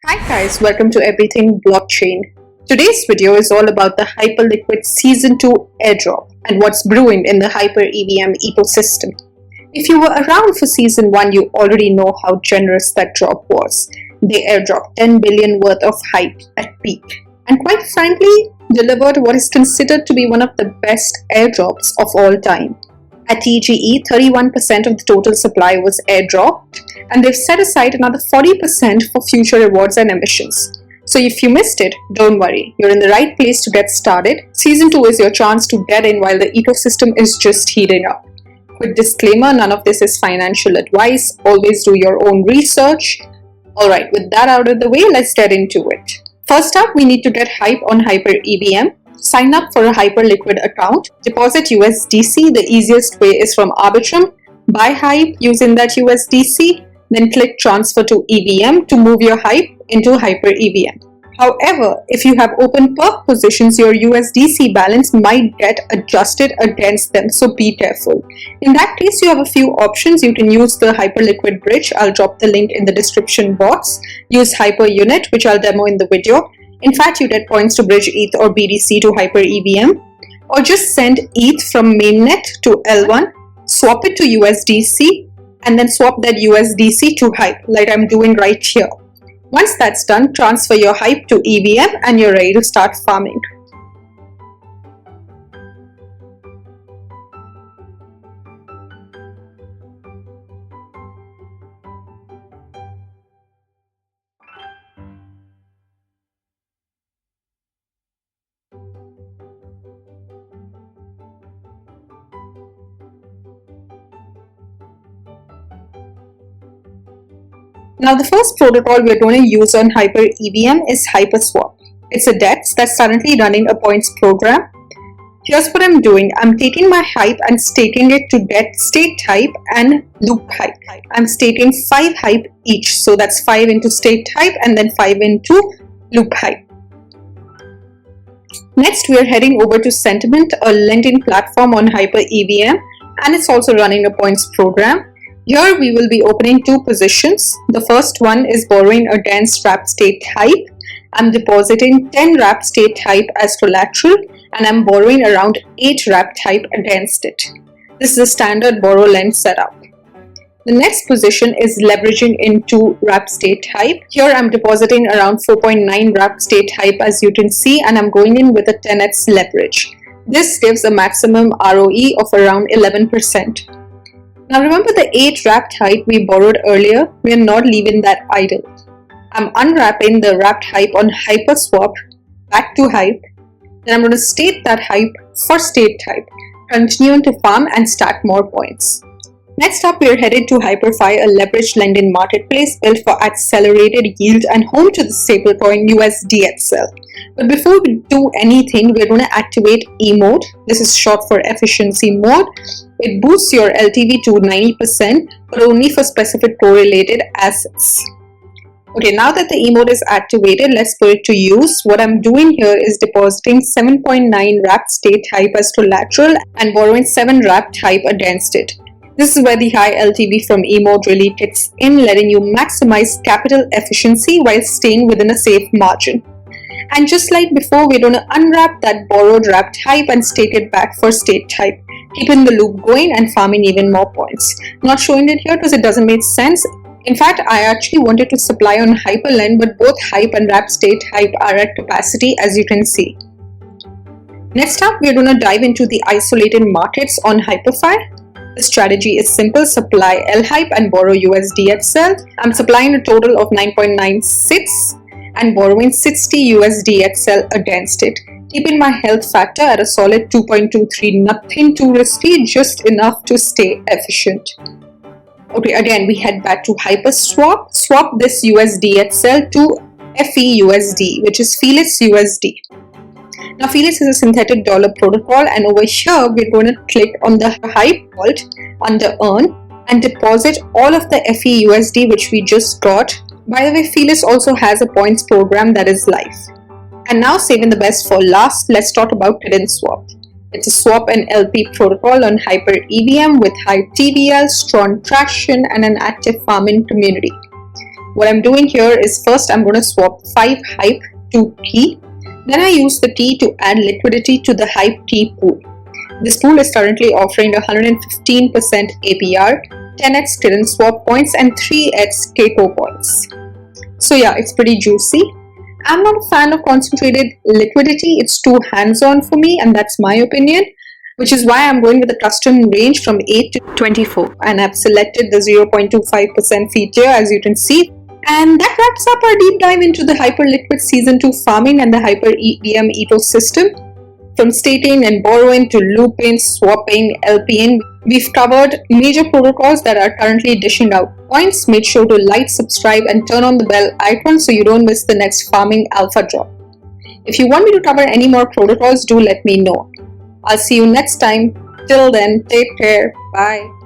Hi guys, welcome to Everything Blockchain. Today's video is all about the Hyperliquid Season 2 airdrop and what's brewing in the HyperEVM ecosystem. If you were around for Season 1, you already know how generous that drop was. They airdropped 10 billion worth of hype at peak and quite frankly delivered what is considered to be one of the best airdrops of all time. At TGE, 31% of the total supply was airdropped, and they've set aside another 40% for future rewards and emissions. So if you missed it, don't worry, you're in the right place to get started. Season 2 is your chance to get in while the ecosystem is just heating up. Quick disclaimer, none of this is financial advice, always do your own research. Alright, with that out of the way, let's get into it. First up, we need to get hype on HyperEVM. Sign up for a Hyperliquid account, deposit USDC, the easiest way is from Arbitrum, buy hype using that USDC, then click transfer to EVM to move your hype into HyperEVM. However, if you have open perp positions, your USDC balance might get adjusted against them, so be careful. In that case, you have a few options. You can use the Hyperliquid bridge, I'll drop the link in the description box, use HyperUnit, which I'll demo in the video. In fact, you get points to bridge ETH or BTC to HyperEVM, or just send ETH from mainnet to L1, swap it to USDC, and then swap that USDC to hype, like I'm doing right here. Once that's done, transfer your hype to EVM and you're ready to start farming. Now the first protocol we're going to use on HyperEVM is Hyperswap. It's a DEX that's currently running a points program. Here's what I'm doing. I'm taking my hype and staking it to get stHYPE and LHYPE. I'm staking 5 hype each, so that's 5 into stHYPE and then 5 into LHYPE. Next, we are heading over to Sentiment, a lending platform on HyperEVM, and it's also running a points program. Here we will be opening 2 positions. The first one is borrowing against wrapped stHYPE. I'm depositing 10 wrapped stHYPE as collateral and I'm borrowing around 8 wrapped hype against it. This is a standard borrow lend setup. The next position is leveraging into wrapped stHYPE. Here I'm depositing around 4.9 wrapped stHYPE as you can see, and I'm going in with a 10x leverage. This gives a maximum ROE of around 11%. Now remember the 8 wrapped hype we borrowed earlier, we are not leaving that idle. I'm unwrapping the wrapped hype on Hyperswap back to hype. Then I'm going to state that hype for stHYPE, continuing to farm and stack more points. Next up, we are headed to HyperRFi, a leveraged lending marketplace built for accelerated yield and home to the stablecoin USDXL. But before we do anything, we're going to activate E mode. This is short for efficiency mode. It boosts your LTV to 90%, but only for specific correlated assets. Okay, now that the E mode is activated, let's put it to use. What I'm doing here is depositing 7.9 wrapped stHYPE as collateral and borrowing 7 wrapped hype against it. This is where the high LTV from E mode really kicks in, letting you maximize capital efficiency while staying within a safe margin. And just like before, we're going to unwrap that borrowed wrapped hype and stake it back for stHYPE, keeping the loop going and farming even more points. Not showing it here because it doesn't make sense. In fact, I actually wanted to supply on Hyperlend, but both hype and wrapped stHYPE are at capacity, as you can see. Next up, we're going to dive into the isolated markets on HyperRFi. The strategy is simple: supply LHYPE and borrow USDXL. I'm supplying a total of 9.96 and borrowing 60 USDXL against it, keeping my health factor at a solid 2.23, nothing too risky, just enough to stay efficient. Okay, again we head back to Hyperswap. Swap this USDXL to feUSD, which is Felix USD. Now Felix is a synthetic dollar protocol, and over here we're going to click on the hype vault under earn and deposit all of the feUSD which we just got. By the way, Felix also has a points program that is live. And now, saving the best for last, let's talk about Kittenswap. It's a swap and LP protocol on HyperEVM with high TVL, strong traction, and an active farming community. What I'm doing here is first I'm going to swap 5 HYPE to T. Then I use the T to add liquidity to the HYPE T pool. This pool is currently offering 115% APR, 10x Kittenswap points and 3x Keiko points. So yeah, it's pretty juicy. I'm not a fan of concentrated liquidity. It's too hands-on for me, and that's my opinion, which is why I'm going with a custom range from 8 to 24, and I've selected the 0.25% feature, as you can see. And that wraps up our deep dive into the Hyperliquid Season 2 farming and the HyperEVM ecosystem. From staking and borrowing to looping, swapping, LPing, we've covered major protocols that are currently dishing out points. Make sure to like, subscribe and turn on the bell icon so you don't miss the next farming alpha drop. If you want me to cover any more protocols, do let me know. I'll see you next time. Till then, take care. Bye.